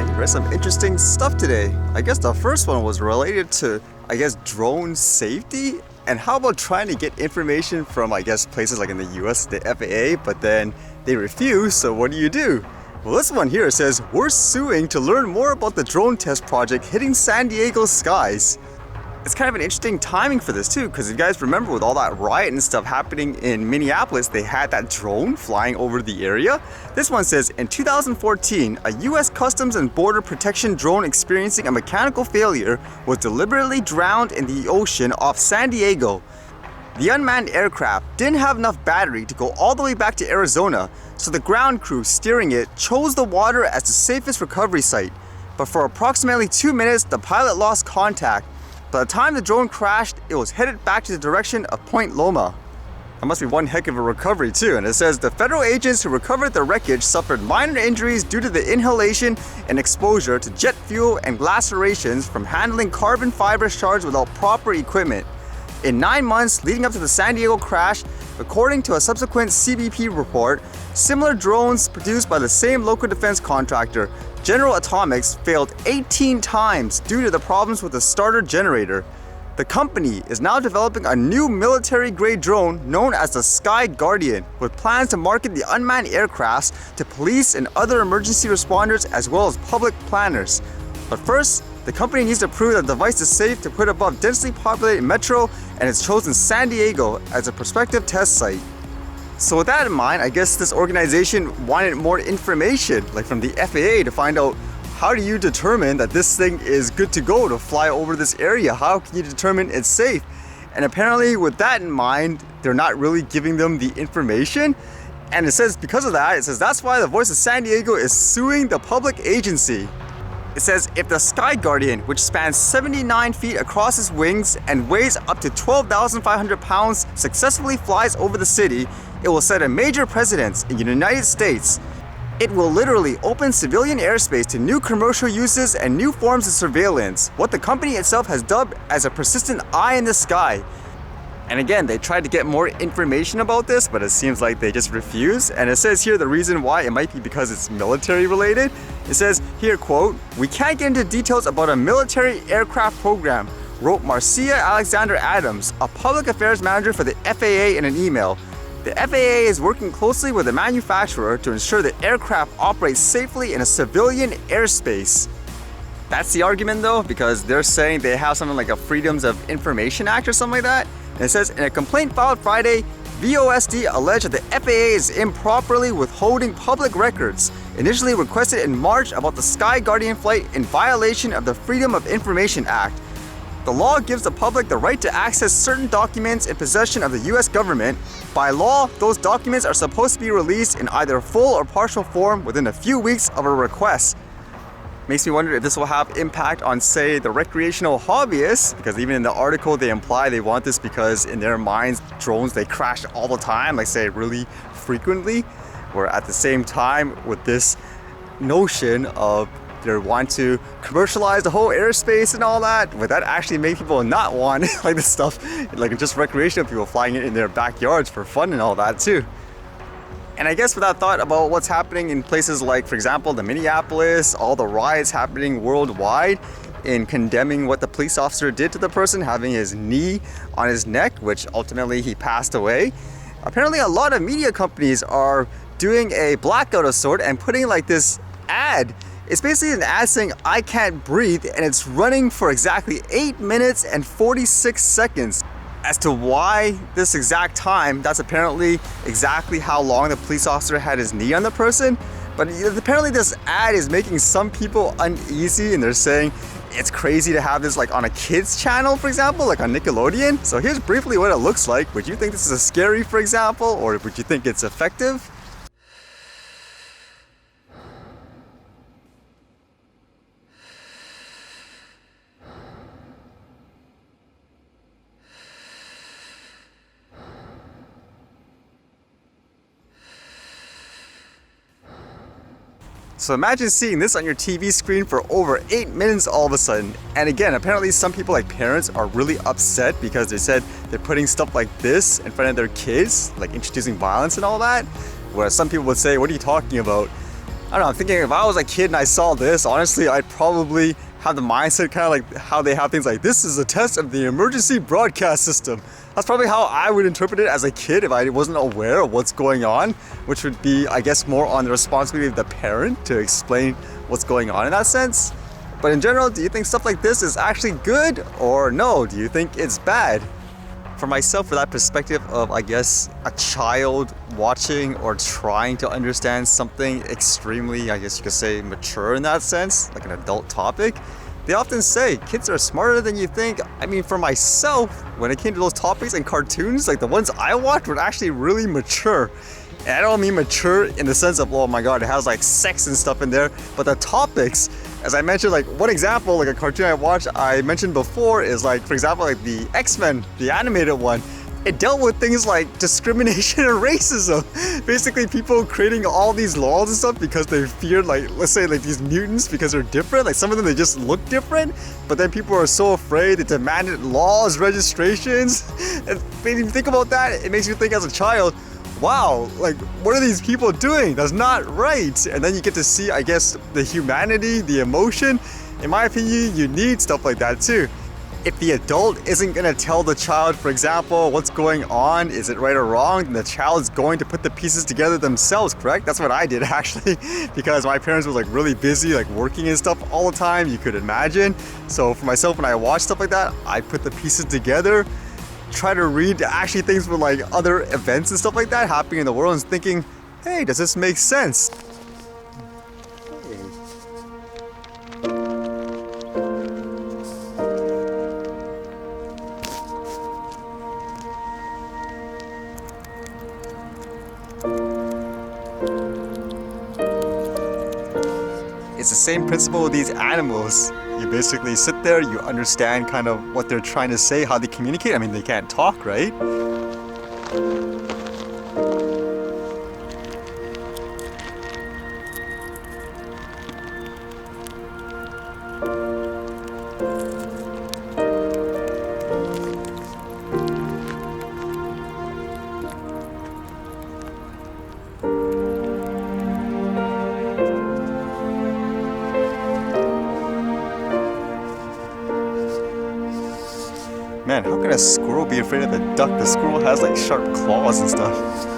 and you read some interesting stuff today. I guess the first one was related to, drone safety. And how about trying to get information from, places like in the US, the FAA, but then they refuse, so what do? Well, this one here says, we're suing to learn more about the drone test project hitting San Diego's skies. It's kind of an interesting timing for this too, because if you guys remember with all that riot and stuff happening in Minneapolis, they had that drone flying over the area. This one says, in 2014, a US Customs and Border Protection drone experiencing a mechanical failure was deliberately drowned in the ocean off San Diego. The unmanned aircraft didn't have enough battery to go all the way back to Arizona, so the ground crew steering it chose the water as the safest recovery site. But for approximately 2 minutes, the pilot lost contact. By the time the drone crashed, it was headed back to the direction of Point Loma. That must be one heck of a recovery too. And it says the federal agents who recovered the wreckage suffered minor injuries due to the inhalation and exposure to jet fuel and lacerations from handling carbon fiber shards without proper equipment. In 9 months leading up to the San Diego crash, according to a subsequent CBP report, similar drones produced by the same local defense contractor, General Atomics, failed 18 times due to the problems with the starter generator. The company is now developing a new military-grade drone known as the SkyGuardian, with plans to market the unmanned aircrafts to police and other emergency responders as well as public planners. But first, the company needs to prove that the device is safe to put above densely populated metro, and it's chosen San Diego as a prospective test site. So with that in mind, I guess this organization wanted more information, like from the FAA, to find out how do you determine that this thing is good to go to fly over this area? How can you determine it's safe? And apparently with that in mind, they're not really giving them the information. And it says because of that, it says that's why the Voice of San Diego is suing the public agency. It says if the SkyGuardian, which spans 79 feet across its wings and weighs up to 12,500 pounds, successfully flies over the city, it will set a major precedent in the United States. It will literally open civilian airspace to new commercial uses and new forms of surveillance, what the company itself has dubbed as a persistent eye in the sky. And again, they tried to get more information about this, but it seems like they just refuse. And it says here the reason why, it might be because it's military related. It says here, quote, "We can't get into details about a military aircraft program," wrote Marcia Alexander Adams, a public affairs manager for the FAA, in an email. The FAA is working closely with the manufacturer to ensure that aircraft operates safely in a civilian airspace. That's the argument though, because they're saying they have something like a Freedoms of Information Act or something like that. And it says, in a complaint filed Friday, VOSD alleged that the FAA is improperly withholding public records, initially requested in March about the SkyGuardian flight in violation of the Freedom of Information Act. The law gives the public the right to access certain documents in possession of the US government. By law, those documents are supposed to be released in either full or partial form within a few weeks of a request. Makes me wonder if this will have impact on, say, the recreational hobbyists, because even in the article they imply they want this because in their minds, drones, they crash all the time, like say really frequently, where at the same time with this notion of they want to commercialize the whole airspace and all that, would that actually make people not want like this stuff, like just recreational people flying it in their backyards for fun and all that too. And I guess with that thought about what's happening in places like, for example, the Minneapolis, all the riots happening worldwide in condemning what the police officer did to the person, having his knee on his neck, which ultimately he passed away. Apparently a lot of media companies are doing a blackout of sort and putting like this ad. It's basically an ad saying, "I can't breathe," and it's running for exactly 8 minutes and 46 seconds. As to why this exact time, that's apparently exactly how long the police officer had his knee on the person. But apparently this ad is making some people uneasy, and they're saying it's crazy to have this like on a kid's channel, for example, like on Nickelodeon. So here's briefly what it looks like. Would you think this is scary, for example, or would you think it's effective? So imagine seeing this on your TV screen for over 8 minutes all of a sudden. And again, apparently some people, like parents, are really upset because they said they're putting stuff like this in front of their kids, like introducing violence and all that. Whereas some people would say, what are you talking about? don't know, I'm thinking if I was a kid and I saw this, honestly, I'd probably have the mindset kind of like how they have things like, this is a test of the emergency broadcast system. That's probably how I would interpret it as a kid if I wasn't aware of what's going on, which would be, I guess, more on the responsibility of the parent to explain what's going on in that sense. But in general, do you think stuff like this is actually good, or no? Do you think it's bad? For myself, for that perspective of, I guess, a child watching or trying to understand something extremely, I guess you could say, mature in that sense, like an adult topic, they often say kids are smarter than you think. I mean, for myself, when it came to those topics and cartoons, like the ones I watched were actually really mature. And I don't mean mature in the sense of, oh my god, it has like sex and stuff in there, but the topics, as I mentioned, like one example, like a cartoon I watched, I mentioned before is like, for example, like the X-Men, the animated one. It dealt with things like discrimination and racism. Basically, people creating all these laws and stuff because they feared, like, let's say, like these mutants because they're different. Like some of them, they just look different. But then people are so afraid, they demanded laws, registrations. And when you think about that, it makes you think as a child, wow, like what are these people doing? That's not right. And then you get to see, I guess, the humanity, the emotion. In my opinion, you need stuff like that too. If the adult isn't gonna tell the child, for example, what's going on, is it right or wrong, then the child's going to put the pieces together themselves, correct? That's what I did actually, because my parents were like really busy, like working and stuff all the time, you could imagine. So for myself, when I watch stuff like that, I put the pieces together, try to read actually things with like other events and stuff like that happening in the world and thinking, hey, does this make sense? It's the same principle with these animals. You basically sit there, you understand kind of what they're trying to say, how they communicate. I mean, they can't talk, right? Man, how can a squirrel be afraid of a duck? The squirrel has like sharp claws and stuff.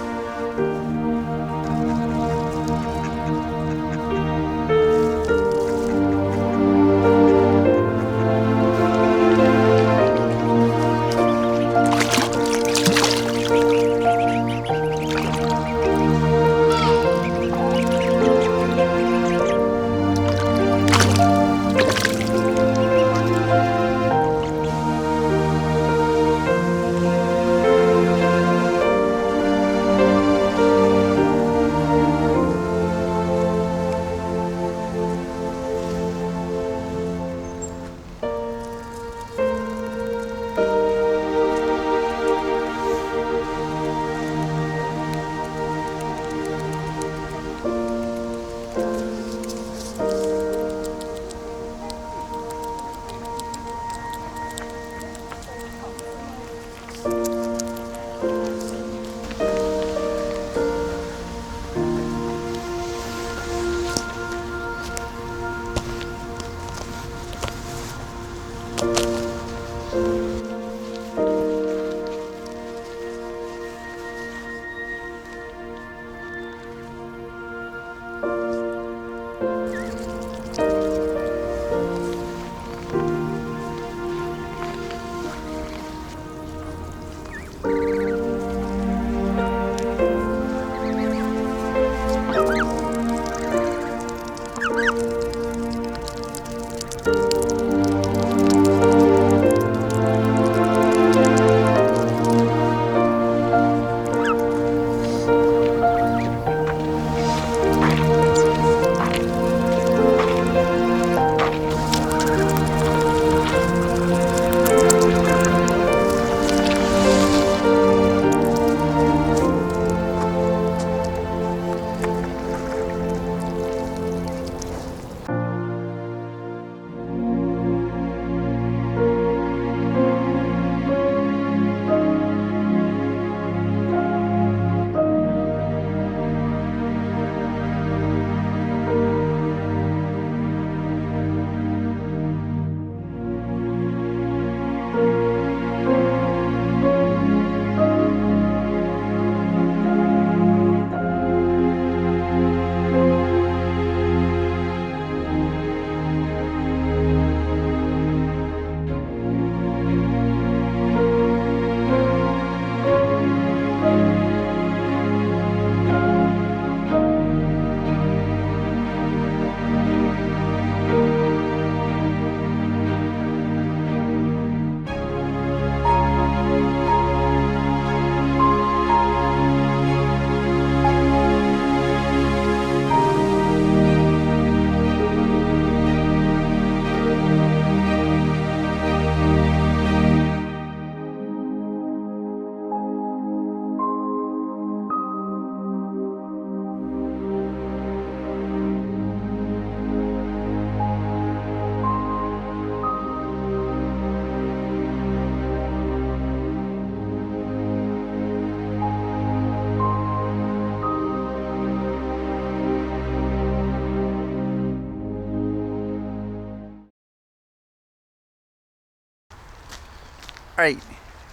Alright,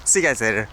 see you guys later.